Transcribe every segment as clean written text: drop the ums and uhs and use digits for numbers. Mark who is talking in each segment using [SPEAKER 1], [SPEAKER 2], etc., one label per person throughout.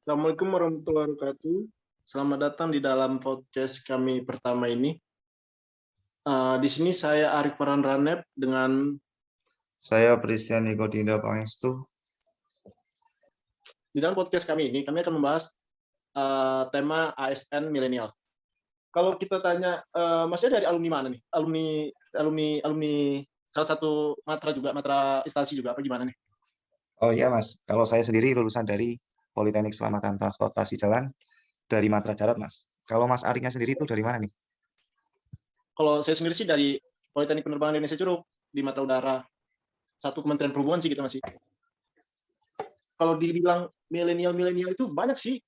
[SPEAKER 1] Assalamualaikum warahmatullahi wabarakatuh. Selamat datang di dalam podcast kami pertama ini. Di sini saya Arif Farhan Ranep dengan
[SPEAKER 2] Saya Christian Niko Dinda Pangestu.
[SPEAKER 1] di dalam podcast kami ini kami akan membahas tema ASN milenial. Kalau kita tanya, Masnya dari alumni mana nih? Alumni salah satu matra instansi juga apa gimana nih?
[SPEAKER 2] Oh iya Mas, kalau saya sendiri lulusan dari Politeknik Keselamatan Transportasi Jalan dari Matra Darat Mas. Kalau Mas Ariknya sendiri itu dari mana nih?
[SPEAKER 1] Kalau saya sendiri sih dari Politeknik Penerbangan Indonesia Curug di Matra Udara. Satu Kementerian Perhubungan sih kita masih. Kalau dibilang milenial itu banyak sih,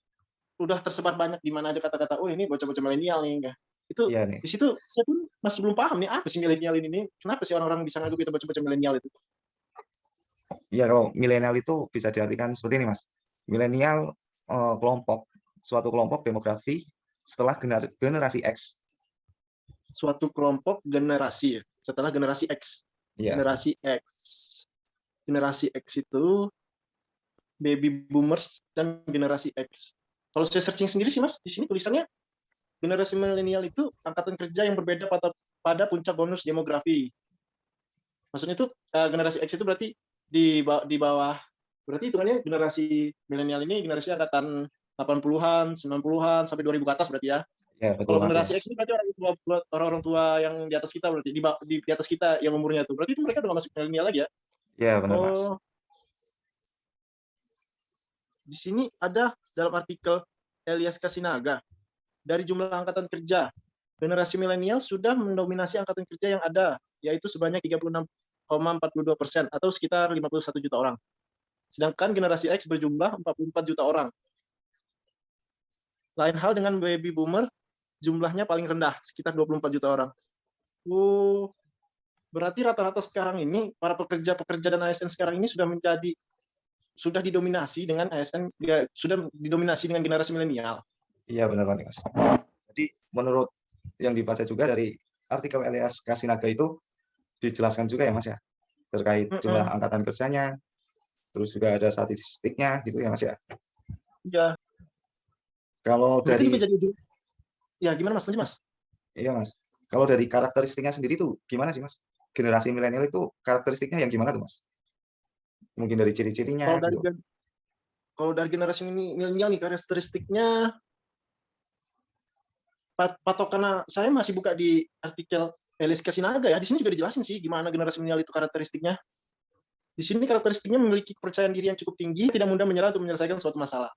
[SPEAKER 1] udah tersebar banyak di mana aja kata-kata, oh ini bocah-bocah milenial nih, enggak. Itu
[SPEAKER 2] Iya nih.
[SPEAKER 1] di situ saya pun masih belum paham nih apa sih milenial ini nih. Kenapa sih orang-orang bisa ngaku kita bocah-bocah milenial itu?
[SPEAKER 2] Iya kalau milenial itu bisa diartikan seperti ini Mas. Milenial suatu kelompok demografi setelah generasi X.
[SPEAKER 1] Suatu kelompok generasi ya, setelah generasi X.
[SPEAKER 2] Iya,
[SPEAKER 1] Generasi X. Generasi X itu baby boomers dan generasi X. Kalau saya searching sendiri sih Mas, di sini tulisannya generasi milenial itu angkatan kerja yang berbeda pada puncak bonus demografi. Maksudnya itu generasi X itu berarti di bawah, berarti hitungannya generasi milenial ini generasi angkatan 80-an, 90-an sampai 2000 ke atas berarti ya.
[SPEAKER 2] iya betul
[SPEAKER 1] Kalau
[SPEAKER 2] banget
[SPEAKER 1] generasi
[SPEAKER 2] Mas.
[SPEAKER 1] X ini berarti orang-orang tua yang di atas kita berarti di atas kita yang umurnya tuh. Berarti itu mereka udah nggak masuk milenial lagi ya.
[SPEAKER 2] Iya benar Mas.
[SPEAKER 1] Oh, di sini ada dalam artikel Elias Kasinaga, dari jumlah angkatan kerja, generasi milenial sudah mendominasi angkatan kerja yang ada, yaitu sebanyak 36,42% atau sekitar 51 juta orang. Sedangkan generasi X berjumlah 44 juta orang. Lain hal dengan baby boomer, jumlahnya paling rendah, sekitar 24 juta orang. Berarti rata-rata sekarang ini, para pekerja-pekerja dan ASN sekarang ini sudah didominasi dengan ASN, ya, sudah didominasi dengan generasi milenial.
[SPEAKER 2] Iya benar banget Mas. Jadi menurut yang dibaca juga dari artikel Elias Kasinaga itu dijelaskan juga ya Mas ya terkait jumlah angkatan kerjanya, terus juga ada statistiknya gitu ya Mas ya.
[SPEAKER 1] Ya,
[SPEAKER 2] Kalau
[SPEAKER 1] itu juga
[SPEAKER 2] dari
[SPEAKER 1] jadi, ya gimana Mas? Lanjut Mas.
[SPEAKER 2] Iya Mas, kalau dari karakteristiknya sendiri tuh gimana sih Mas? Generasi milenial itu karakteristiknya yang gimana tuh Mas? Mungkin dari
[SPEAKER 1] Kalau
[SPEAKER 2] ciri-cirinya
[SPEAKER 1] dari
[SPEAKER 2] gitu.
[SPEAKER 1] kalau dari generasi milenial nih karakteristiknya, patokan saya masih buka di artikel Elias Kasinaga ya. Di sini juga dijelasin sih gimana generasi milenial itu karakteristiknya. Di sini karakteristiknya memiliki kepercayaan diri yang cukup tinggi, tidak mudah menyerah untuk menyelesaikan suatu masalah.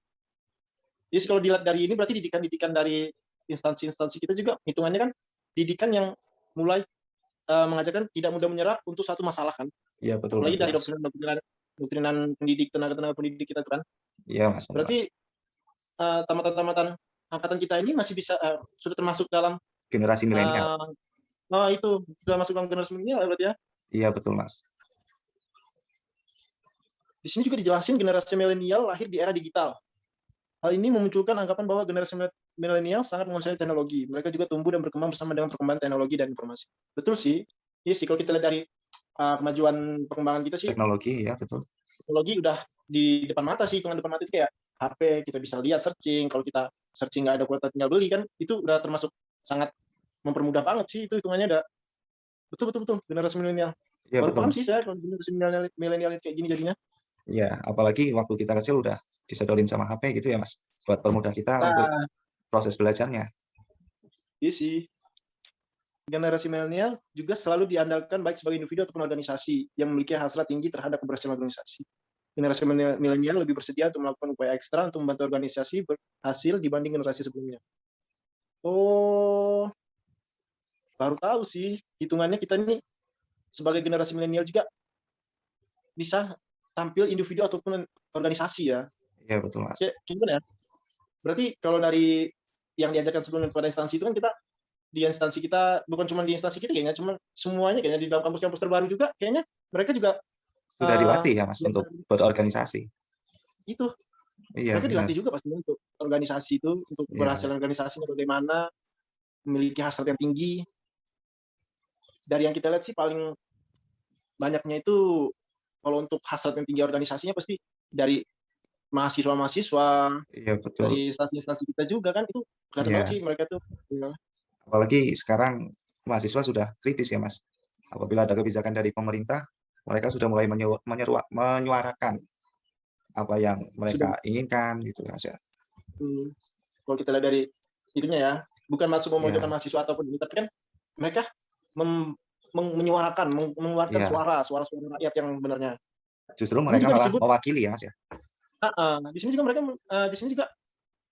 [SPEAKER 1] Jadi kalau dilihat dari ini berarti didikan dari instansi-instansi kita juga hitungannya kan didikan yang mulai mengajarkan tidak mudah menyerah untuk suatu masalah kan.
[SPEAKER 2] Iya betul
[SPEAKER 1] Apalagi
[SPEAKER 2] banget
[SPEAKER 1] dari
[SPEAKER 2] Mas.
[SPEAKER 1] doktrinan pendidik, tenaga pendidik kita itu kan.
[SPEAKER 2] Iya Mas, benar Mas.
[SPEAKER 1] Berarti tamatan-tamatan angkatan kita ini masih bisa sudah termasuk dalam
[SPEAKER 2] Generasi milenial.
[SPEAKER 1] uh, itu sudah masuk dalam generasi milenial ya berarti ya.
[SPEAKER 2] Iya betul Mas.
[SPEAKER 1] Di sini juga dijelasin generasi milenial lahir di era digital. Hal ini memunculkan anggapan bahwa generasi milenial sangat menguasai teknologi. Mereka juga tumbuh dan berkembang bersama dengan perkembangan teknologi dan informasi. Betul sih. Iya sih, kalau kita lihat dari kemajuan perkembangan kita sih,
[SPEAKER 2] Teknologi ya betul.
[SPEAKER 1] teknologi udah di depan mata sih. Dengan depan mata itu kayak HP, kita bisa lihat searching. Kalau kita searching nggak ada kuota tinggal beli kan, itu udah termasuk sangat mempermudah banget sih. Itu hitungannya udah betul generasi milenial.
[SPEAKER 2] Iya
[SPEAKER 1] Baru
[SPEAKER 2] betul
[SPEAKER 1] paham
[SPEAKER 2] Mas.
[SPEAKER 1] sih saya kalau generasi milenial kayak gini jadinya.
[SPEAKER 2] Iya, apalagi waktu kita kecil udah disedotin sama HP gitu ya Mas. Buat permudah kita untuk
[SPEAKER 1] Nah,
[SPEAKER 2] proses belajarnya.
[SPEAKER 1] iya sih. Generasi milenial juga selalu diandalkan baik sebagai individu ataupun organisasi yang memiliki hasrat tinggi terhadap keberhasilan organisasi. Generasi milenial lebih bersedia untuk melakukan upaya ekstra untuk membantu organisasi berhasil dibanding generasi sebelumnya. Oh, baru tahu sih. Hitungannya kita ini sebagai generasi milenial juga bisa tampil individu ataupun organisasi ya.
[SPEAKER 2] Iya betul Mas.
[SPEAKER 1] Kayak gimana ya? Berarti kalau dari yang diajarkan sebelumnya pada instansi itu kan kita di instansi kita, bukan cuma di instansi kita kayaknya, cuma semuanya kayaknya di dalam kampus-kampus terbaru juga kayaknya mereka juga
[SPEAKER 2] Sudah dilatih ya Mas untuk berorganisasi.
[SPEAKER 1] itu
[SPEAKER 2] Iya
[SPEAKER 1] mereka
[SPEAKER 2] benar.
[SPEAKER 1] dilatih juga pasti untuk organisasi itu, untuk
[SPEAKER 2] Iya.
[SPEAKER 1] keberhasilan organisasinya bagaimana, memiliki hasrat yang tinggi. Dari yang kita lihat sih paling banyaknya itu kalau untuk hasrat yang tinggi organisasinya pasti dari mahasiswa-mahasiswa
[SPEAKER 2] Iya betul.
[SPEAKER 1] dari instansi-instansi kita juga kan, itu kelihatan banget
[SPEAKER 2] Iya.
[SPEAKER 1] sih mereka tuh. Iya.
[SPEAKER 2] Apalagi sekarang mahasiswa sudah kritis ya Mas. Apabila ada kebijakan dari pemerintah, mereka sudah mulai menyuarakan apa yang
[SPEAKER 1] Sudah,
[SPEAKER 2] mereka inginkan gitu Mas ya.
[SPEAKER 1] mmm, kalau kita lihat dari itunya ya, bukan maksud memojokkan
[SPEAKER 2] Iya,
[SPEAKER 1] mahasiswa ataupun ini, tapi kan mereka mem menyuarakan, mengeluarkan
[SPEAKER 2] iya.
[SPEAKER 1] suara-suara rakyat yang benarnya.
[SPEAKER 2] Justru
[SPEAKER 1] Ini
[SPEAKER 2] mereka
[SPEAKER 1] juga
[SPEAKER 2] malah
[SPEAKER 1] disebut,
[SPEAKER 2] mewakili ya Mas ya.
[SPEAKER 1] heeh, di sini juga mereka, di sini juga,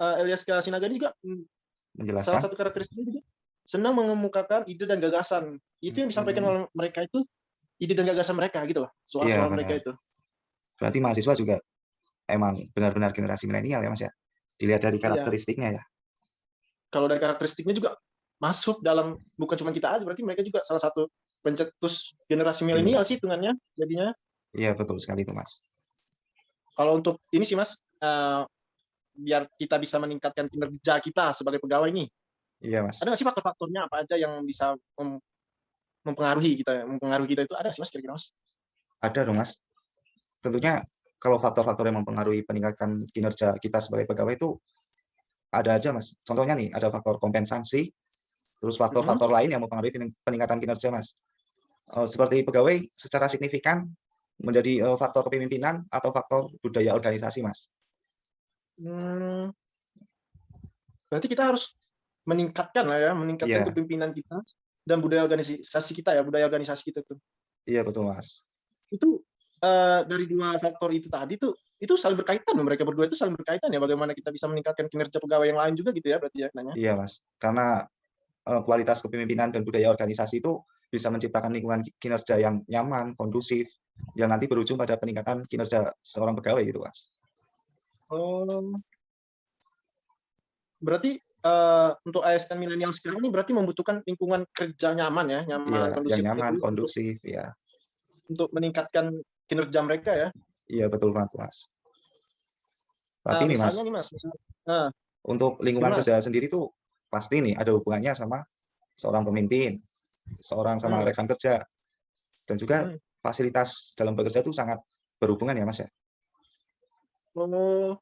[SPEAKER 1] LYSK Sinaga ini juga, salah
[SPEAKER 2] Menjelaskan.
[SPEAKER 1] satu karakteristiknya juga senang mengemukakan ide dan gagasan. Itu yang disampaikan
[SPEAKER 2] Mhm.
[SPEAKER 1] oleh mereka itu, ide dan gagasan mereka gitu loh,
[SPEAKER 2] Iya
[SPEAKER 1] suara-suara mereka
[SPEAKER 2] benar.
[SPEAKER 1] itu.
[SPEAKER 2] Berarti mahasiswa juga emang benar-benar generasi milenial ya Mas ya. Dilihat dari
[SPEAKER 1] Iya,
[SPEAKER 2] karakteristiknya ya.
[SPEAKER 1] kalau dari karakteristiknya juga masuk dalam, bukan cuma kita aja, berarti mereka juga salah satu pencetus generasi milenial
[SPEAKER 2] Iya.
[SPEAKER 1] sih hitungannya jadinya.
[SPEAKER 2] Iya betul sekali itu Mas.
[SPEAKER 1] Kalau untuk ini sih Mas, biar kita bisa meningkatkan kinerja kita sebagai pegawai nih,
[SPEAKER 2] Iya Mas.
[SPEAKER 1] ada nggak sih faktor-faktornya apa aja yang bisa mempengaruhi kita itu, ada sih Mas kira-kira Mas?
[SPEAKER 2] Ada dong Mas. Tentunya kalau faktor-faktor yang mempengaruhi peningkatan kinerja kita sebagai pegawai itu ada aja Mas. Contohnya nih, ada faktor kompensasi, terus
[SPEAKER 1] Mhm.
[SPEAKER 2] faktor-faktor lain yang mempengaruhi peningkatan kinerja Mas. Seperti pegawai secara signifikan menjadi, faktor kepemimpinan atau faktor budaya organisasi Mas.
[SPEAKER 1] Mmm, berarti kita harus meningkatkan lah ya, meningkatkan
[SPEAKER 2] Iya,
[SPEAKER 1] kepemimpinan kita dan budaya organisasi kita ya, budaya organisasi kita tuh.
[SPEAKER 2] iya betul Mas.
[SPEAKER 1] Itu, dari 2 faktor itu tadi tuh, itu saling berkaitan loh, mereka berdua itu saling berkaitan ya, bagaimana kita bisa meningkatkan kinerja pegawai yang lain juga gitu ya berarti ya Nanya?
[SPEAKER 2] Iya Mas, karena, kualitas kepemimpinan dan budaya organisasi itu bisa menciptakan lingkungan kinerja yang nyaman, kondusif, yang nanti berujung pada peningkatan kinerja seorang pegawai gitu Mas.
[SPEAKER 1] Oh, berarti, untuk ASN milenial sekarang ini berarti membutuhkan lingkungan kerja nyaman ya,
[SPEAKER 2] Iya,
[SPEAKER 1] nyaman,
[SPEAKER 2] yang
[SPEAKER 1] kondusif
[SPEAKER 2] nyaman,
[SPEAKER 1] itu
[SPEAKER 2] kondusif, ya.
[SPEAKER 1] untuk meningkatkan kinerja mereka ya.
[SPEAKER 2] Iya betul banget Mas. Tapi nih Mas,
[SPEAKER 1] Misalnya nih Mas, nah,
[SPEAKER 2] untuk lingkungan
[SPEAKER 1] gimana Mas?
[SPEAKER 2] kerja sendiri tuh pasti nih ada hubungannya sama seorang pemimpin, seorang sama
[SPEAKER 1] Mhm,
[SPEAKER 2] rekan kerja, dan juga
[SPEAKER 1] mhm.
[SPEAKER 2] fasilitas dalam bekerja itu sangat berhubungan ya Mas ya.
[SPEAKER 1] Oh,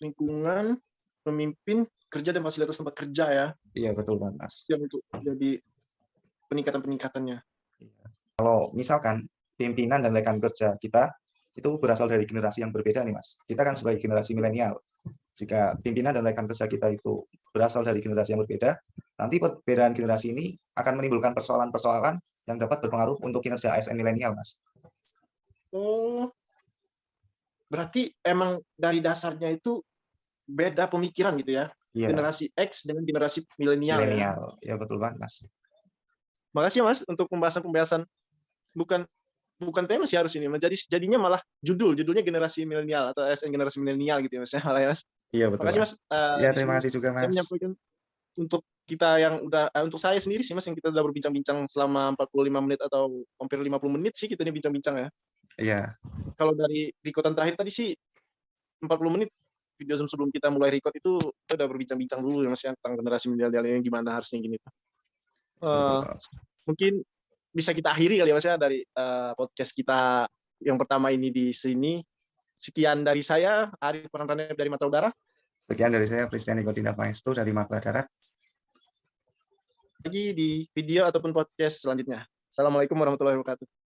[SPEAKER 1] lingkungan, pemimpin, kerja dan fasilitas tempat kerja ya,
[SPEAKER 2] Iya betul banget Mas.
[SPEAKER 1] yang untuk jadi peningkatan-peningkatannya.
[SPEAKER 2] Iya. Kalau misalkan pimpinan dan rekan kerja kita itu berasal dari generasi yang berbeda nih Mas. Kita kan sebagai generasi milenial. Jika pimpinan dan rekan kerja kita itu berasal dari generasi yang berbeda, nanti perbedaan generasi ini akan menimbulkan persoalan-persoalan yang dapat berpengaruh untuk kinerja ASN milenial, Mas.
[SPEAKER 1] Oh, berarti emang dari dasarnya itu beda pemikiran gitu ya,
[SPEAKER 2] Iya,
[SPEAKER 1] generasi X dengan generasi milenial ya.
[SPEAKER 2] milenial. Ya betul banget, Mas.
[SPEAKER 1] Makasih ya Mas untuk pembahasan-pembahasan, bukan bukan tema sih harus ini, jadinya malah judulnya generasi milenial atau ASN generasi milenial gitu ya Mas ya, malah ya Mas.
[SPEAKER 2] Iya betul,
[SPEAKER 1] Makasih
[SPEAKER 2] Mas.
[SPEAKER 1] Mas,
[SPEAKER 2] Iya
[SPEAKER 1] di
[SPEAKER 2] terima
[SPEAKER 1] sini
[SPEAKER 2] kasih juga,
[SPEAKER 1] saya
[SPEAKER 2] Mas.
[SPEAKER 1] menyampaikan untuk kita yang udah, untuk saya sendiri sih Mas, yang kita udah berbincang-bincang selama 45 menit atau hampir 50 menit sih kita ini bincang-bincang ya.
[SPEAKER 2] Iya,
[SPEAKER 1] Kalau dari record terakhir tadi sih 40 menit, video sebelum kita mulai record itu kita udah berbincang-bincang dulu ya Mas ya, tentang generasi milenial ini gimana harusnya gini tuh.
[SPEAKER 2] betul,
[SPEAKER 1] Eee,
[SPEAKER 2] Mas.
[SPEAKER 1] Mungkin bisa kita akhiri kali ya Mas ya dari, podcast kita yang pertama ini di sini. Sekian dari saya, Arif Pranandana dari Mata Udara,
[SPEAKER 2] Sekian dari saya, Christian Nicotina Pangestu dari Mata Darat.
[SPEAKER 1] lagi di video ataupun podcast selanjutnya. Assalamualaikum warahmatullahi wabarakatuh.